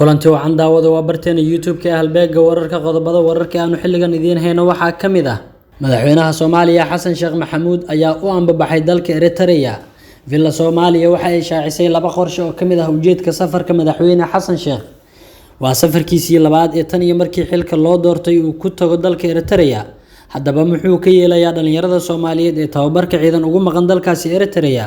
kulanti wacan daawada waa barteena YouTube-ka halbeega wararka qodobada wararka aanu xilligan idiin hayno waxaa kamid ah madaxweynaha Soomaaliya Xasan Sheekh Maxamuud ayaa u anbabaxay dalka Eritrea. Villa Soomaaliya waxa ay shaacisay laba qorshe oo kamid ah ujeedka safarka madaxweyne Xasan Sheekh. Waa safarkiisii labaad ee tan iyo markii xilka loo doortay uu ku tago dalka Eritrea. Haddaba muxuu ka yeelayaa dhalinyarada Soomaaliyeed ee tababarka ciidan ugu maqan dalkaasi Eritrea?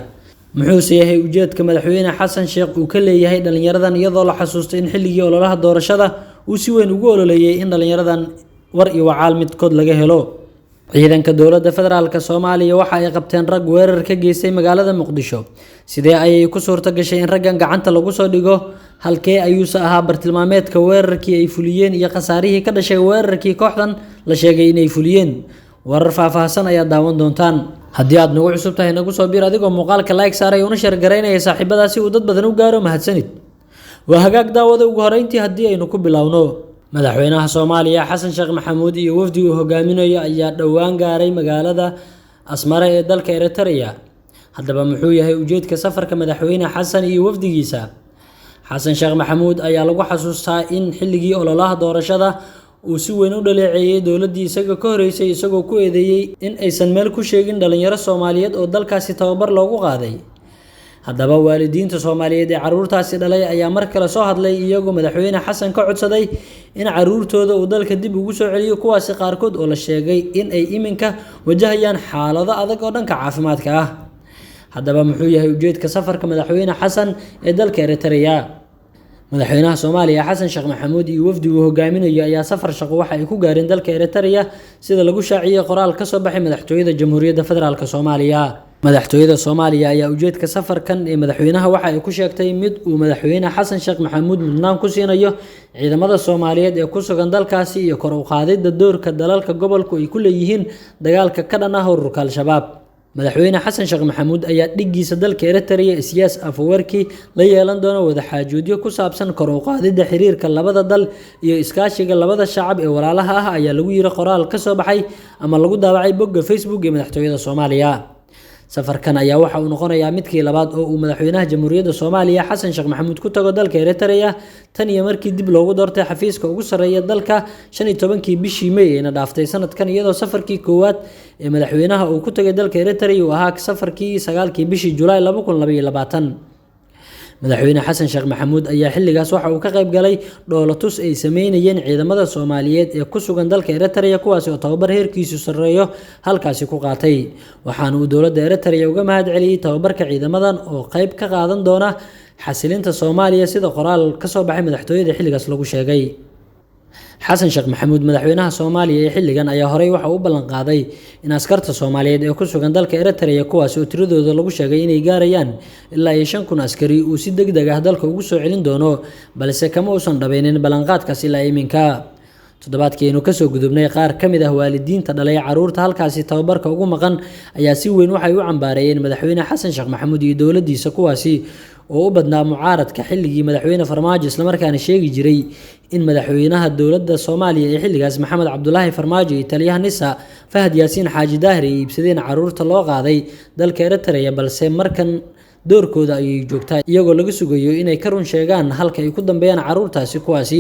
muxuu yahay ujeedka madaxweyne Xasan Sheekh uu ka leeyahay dhalinyaradan iyadoo la xasuusto in xilligii ololaha doorashada uu si weyn ugu ololeeyay in dhalinyaradan war iyo wacaal midkood laga helo. ciidanka dowladda federaalka Soomaaliya waxa ay qabteen rag weerar ka geystay magaalada Muqdisho. Sidee ayay ku suurta gashay in raggan gacanta lagu soo dhigo? Halkee ayuusa ahaa bartilmaameedka weerarkii ay fuliyeen iyo khasaarihii ka dhashay weerarkii kooxdan la sheegay inay fuliyeen? warar faahfaahsan ayaa daawan doontaan. haddii aad nagu cusub tahay nagu soo biir adigoo muuqaalka like saaray una share gareynaya saaxiibadaasi uu dad badan u gaaro mahadsanid. waa hagaag daawada ugu horeyntii haddii aynu ku bilowno. madaxweynaha Soomaaliya Xasan Sheekh Maxamuud iyo wafdi uu hogaaminayo ayaa dhowaan gaaray magaalada Asmara ee dalka Eritrea. haddaba muxuu yahay ujeedka safarka madaxweyne Xasan iyo wafdigiisa? Xasan Sheekh Maxamuud ayaa lagu xasuustaa in xilligii ololaha doorashada uu si weyn u dhaleeceeyay dowladii isaga ka horeysay isagoo ku eedeeyay in aysan meel ku sheegin dhalinyaro Soomaaliyeed oo dalkaasi tababar loogu qaaday. haddaba waalidiinta Soomaaliyeed ee caruurtaasi dhalay ayaa mar kale soo hadlay iyagoo madaxweyne Xasan ka codsaday in caruurtooda uu dalka dib ugu soo celiyo kuwaasi qaarkood oo la sheegay in ay iminka wajahayaan xaalado adag oo dhanka caafimaadka ah. haddaba muxuu yahay ujeedka safarka madaxweyne Xasan ee dalka Eritrea? madaxweynaha Soomaaliya Xasan Sheekh Maxamuud iyo wafdi uu hogaaminayo ayaa safar shaqo waxa ay ku gaareen dalka Eritrea sida lagu shaaciyay qoraal ka soo baxay madaxtooyada Jamhuuriyadda Federaalka Soomaaliya. madaxtooyada Soomaaliya ayaa ujeedka safarkan ee madaxweynaha waxa ay ku sheegtay mid uu madaxweyne Xasan Sheekh Maxamuud mudnaan ku siinayo ciidamada Soomaaliyeed ee ku sugan dalkaasi iyo kor u qaadida doorka dalalka gobolku ay ku leeyihiin dagaalka ka dhan ah ururka Al-Shabaab. madaxweyne Xasan Sheekh Maxamuud ayaa dhigiisa dalka Eritrea Siyaas Afwerki la yeelan doona wada xaajoodyo ku saabsan kor u qaadida xiriirka labada dal iyo iskaashiga labada shacab ee walaalaha ah ayaa lagu yiri qoraal ka soo baxay ama lagu daabacay bogga Facebook ee madaxtooyada Soomaaliya. safarkan ayaa waxa uu noqonayaa midkii labaad oo uu madaxweynaha Jamhuuriyadda Soomaaliya Xasan Sheekh Maxamuud ku tago dalka Eritrea tan iyo markii dib loogu doortay xafiiska ugu sareeya dalka 15kii bishii May ee dhaaftay sanadkan iyadoo safarkii koowaad ee madaxweynaha uu ku tagay dalka Eritrea uu ahaa safarkii 9kii bishii July 2022. madaxweyne Xasan Sheekh Maxamuud ayaa xilligaas waxa uu ka qayb galay dhoolatus ay sameynayeen ciidamada Soomaaliyeed ee ku sugan dalka Eritrea kuwaas oo tababar heerkiisu sareeyo halkaasi ku qaatay. waxaana uu dowladda Eritrea uga mahad celiyay tababarka ciidamadan oo qayb ka qaadan doona xasilinta Soomaaliya sida qoraal ka soo baxay madaxtooyada xilligaas lagu sheegay. Xasan Sheekh Maxamuud madaxweynaha Soomaaliya ee xilligan ayaa horey waxa uu ballan qaaday in askarta Soomaaliyeed ee ku sugan dalka Eritrea kuwaas oo tiradooda lagu sheegay inay gaarayaan ilaa 5,000 askari uu si degdeg ah dalka ugu soo celin doono balse kama uusan dhabaynin ballanqaadkaas ilaa iminka. toddobaadkeenu ka soo gudubnay qaar ka mid ah waalidiinta dhalay caruurta halkaasi tababarka ugu maqan ayaa si weyn waxay u cambaareeyeen madaxweyne Xasan Sheekh Maxamuud iyo dowladdiisa kuwaasi oo u badnaa mucaaradka xilligii madaxweyne Farmaajo isla markaana sheegi jiray in madaxweynaha dowladda Soomaaliya ee xilligaas Maxamed Cabdullaahi Farmaajo iyo taliyaha NISA Fahad Yaasiin Xaaji Daahir ay iibsadeen caruurta loo qaaday dalka Eritrea balse markan doorkooda ayay joogtaa iyagoo laga sugayo inay ka run sheegaan halka ay ku dambeeyaan caruurtaasi kuwaasi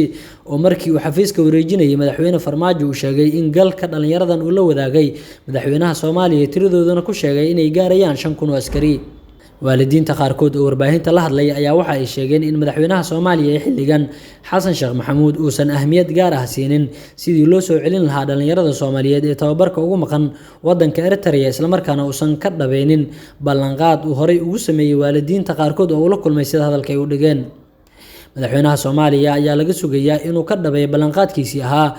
oo markii uu xafiiska wareejinayay madaxweyne Farmaajo uu sheegay in galka dhalinyaradan uu la wadaagay madaxweynaha Soomaaliya tiradoodana ku sheegay inay gaarayaan 5,000 askari. waalidiinta qaarkood oo warbaahinta la hadlay ayaa waxa ay sheegeen in madaxweynaha Soomaaliya ee xilligan Xasan Sheekh Maxamuud uusan ahmiyad gaar ah siinin sidii loo soo celin lahaa dhalinyarada Soomaaliyeed ee tababarka ugu maqan wadanka Eritrea isla markaana uusan ka dhabaynin ballanqaad uu horey ugu sameeyay waalidiinta qaarkood oo la kulmay sida hadalka ay u dhigeen. madaxweynaha Soomaaliya ayaa laga sugayaa inuu ka dhabeeyo ballanqaadkiisii ahaa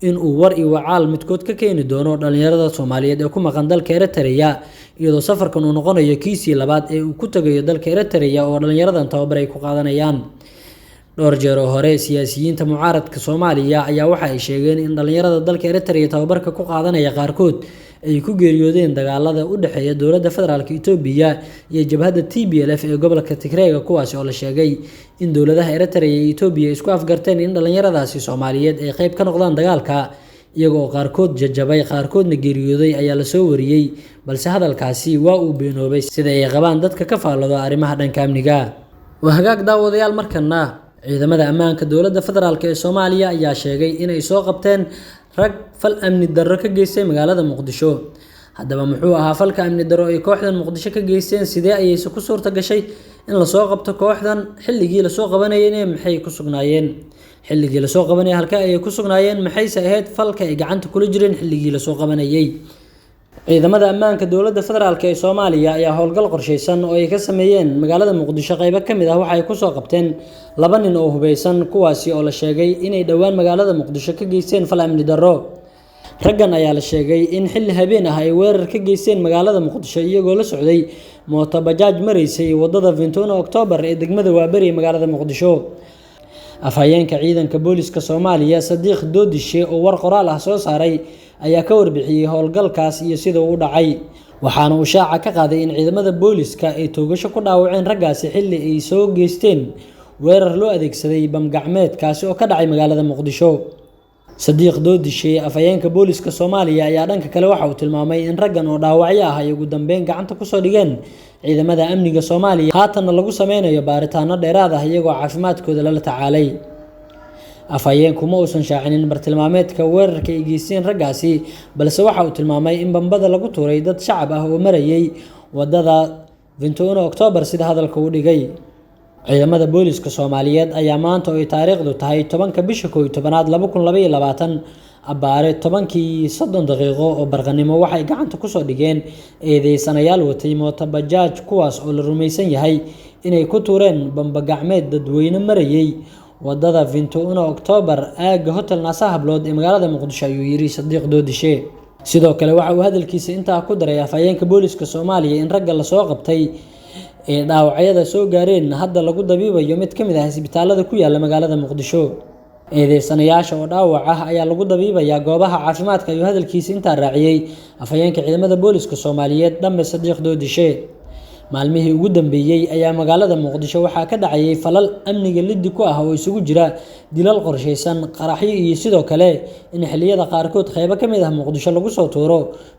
in uu war iyo wacaal midkood ka keeni doono dhalinyarada Soomaaliyeed ee ku maqan dalka Eritrea iyadoo safarkan uu noqonayo kiisii labaad ee uu ku tagayo dalka Eritrea oo dhalinyaradan tababar ay ku qaadanayaan. dhowr jeer oo hore siyaasiyiinta mucaaradka Soomaaliya ayaa waxa ay sheegeen in dhalinyarada dalka Eritrea tababarka ku qaadanaya qaarkood ay ku geeriyoodeen dagaalada u dhaxeeya dowladda federaalka Itoobiya iyo jabhadda TPLF ee gobolka Tigray kuwaas oo la sheegay in dowladaha Eritrea iyo Itoobiya isku afgarteen in dhalinyaradaasi Soomaaliyeed ay qayb ka noqdaan dagaalka iyagoo qaarkood jajabay qaarkoodna geeriyooday ayaa la soo wariyay balse hadalkaasi waa uu beenoobay sida ay qabaan dadka ka faallooda arrimaha dhanka amniga. waa hagaag daawadayaal markana ciidamada ammaanka dowladda federaalk ee Soomaaliya ayaa sheegay in ay soo qabteen rag fal amni darro ka geystay magaalada Muqdisho. Haddaba muxuu ahaa falka amni darro ay kooxdan Muqdisho ka geysteen, sidee ayayse ku suurta gashay in la soo qabto kooxdan, xilligii la soo qabanayeen maxay ku sugnaayeen, xilligii la soo qabanayay halka ay ku sugnaayeen, maxayse ahayd falka ay gacanta kula jireen xilligii la soo qabanayay. ciidamada ammaanka dowladda federaalk ee Soomaaliya ayaa howlgal qorsheysan oo ay ka sameeyeen magaalada Muqdisho qaybo kamid ah waxa ay ku soo qabteen 2 nin oo hubeysan, kuwaasi oo la sheegay inay dhawaan magaalada Muqdisho ka geysteen fal amni darro. raggan ayaa la sheegay in xilli habeen ah ay weerar ka geysteen magaalada Muqdisho iyagoo la socday mooto bajaaj mareysay wadada 21 Oktoobar ee degmada Waaberi ee magaalada Muqdisho. afhayeenka ciidanka booliska Soomaaliya Sadiq Doodishe oo war qoraal ah soo saaray ayaa ka warbixiyay howlgalkaas iyo sida uu dhacay, waxaana uu shaaca ka qaaday in ciidamada booliska ay toogasho ku dhaawaceen raggaasi xilli ay soo geysteen weerar loo adeegsaday bam gacmeed kaasi oo ka dhacay magaalada Muqdisho. Sadiq Doodishe afhayeenka booliska Soomaaliya ayaa dhanka kale waxa uu tilmaamay in raggan oo dhaawacyo ah ay ugu dambeyn gacanta ku soo dhigeen ciidamada amniga Soomaaliya, haatan lagu sameynayo baaritaano dheeraad ah iyagoo caafimaadkooda la tacaalay. afhayeenku ma uusan shaacinin bartilmaameedka weerarka ay geysteen raggaasi, balse waxa uu tilmaamay in bambada lagu tuuray dad shacab ah oo marayay wadada 21 Oktoobar sida hadalka uu dhigay. ciidamada booliska Soomaaliyeed ayaa maanta oo ay taariikhdu tahay 10ka bisha 11aad 2022 abbaare 10:30 daqiiqo oo barqanimo waxay gacanta ku soo dhigeen eedeysanayaal watay mooto bajaaj, kuwaas oo la rumaysan yahay inay ku tuureen bamba gacmeed dadweyne marayay wadada 21 Oktoobar aaga Hotel Naasa Hablood ee magaalada Muqdisho, ayuu yiri Sadiq Doodishe. sidoo kale waxa uu hadalkiisa intaa ku daray afhayeenka booliska Soomaaliya in ragga la soo qabtay ee dhaawacyada soo gaareen hadda lagu dabiibayo mid kamid ah isbitaalada ku yaala magaalada Muqdisho. eedeysanayaasha oo dhaawac ah ayaa lagu dabiibayaa goobaha caafimaadka, ayuu hadalkiisa intaa raaciyay afhayeenka ciidamada booliska Soomaaliyeed Dhambe Sadiq Doodishe. maalmihii ugu dambeeyay ayaa magaalada Muqdisho waxaa ka dhacayay falal amniga liddi ku ah oo isugu jira dilal qorsheysan, qaraxyo iyo sidoo kale in xilliyada qaarkood qaybo kamid ah Muqdisho lagu soo tuuro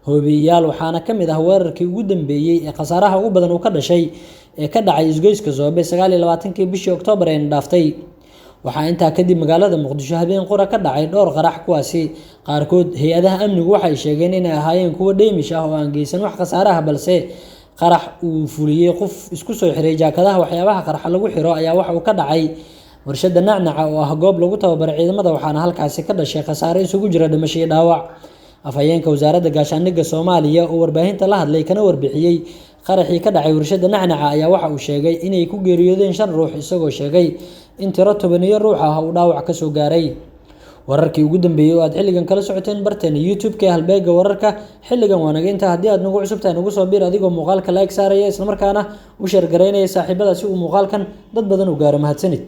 hoobiyaal, waxaana kamid ah weerarkii ugu dambeeyay ee khasaaraha ugu badan uu ka dhashay ee ka dhacay isgoyska Zoobe 29 bishii Oktoobar ee dhaaftay. waxaa intaa kadib magaalada Muqdisho habeen qura ka dhacay dhowr qarax, kuwaasi qaarkood hay'adaha amnigu waxay sheegeen inay ahaayeen kuwo dheemish ah oo aan geysan wax khasaare ah, balse qarax uu fuliyay qof isku soo xiray jaakadaha waxyaabaha qaraxa lagu xiro ayaa waxa uu ka dhacay warshada Nacnaca oo ah goob lagu tababaro ciidamada, waxaana halkaasi ka dhashay khasaare isugu jira dhimasho iyo dhaawac. afhayeenka wasaaradda gaashaandhigga Soomaaliya oo warbaahinta la hadlay kana warbixiyay qaraxii ka dhacay warshada Nacnaca ayaa waxa uu sheegay inay ku geeriyoodeen 5 ruux, isagoo sheegay in tiro 10 ruux ah uu dhaawac ka soo gaaray. wararkii ugu dambeeyay oo aad xilligan kala socoteen barteena YouTube-ka halbeega wararka xilligan waa naga inta. haddii aad nagu cusubtahay nagu soo biir adigoo muuqaalka like saaraya isla markaana u share gareynaya saaxiibada si uu muuqaalkan dad badan u gaaro. mahadsanid.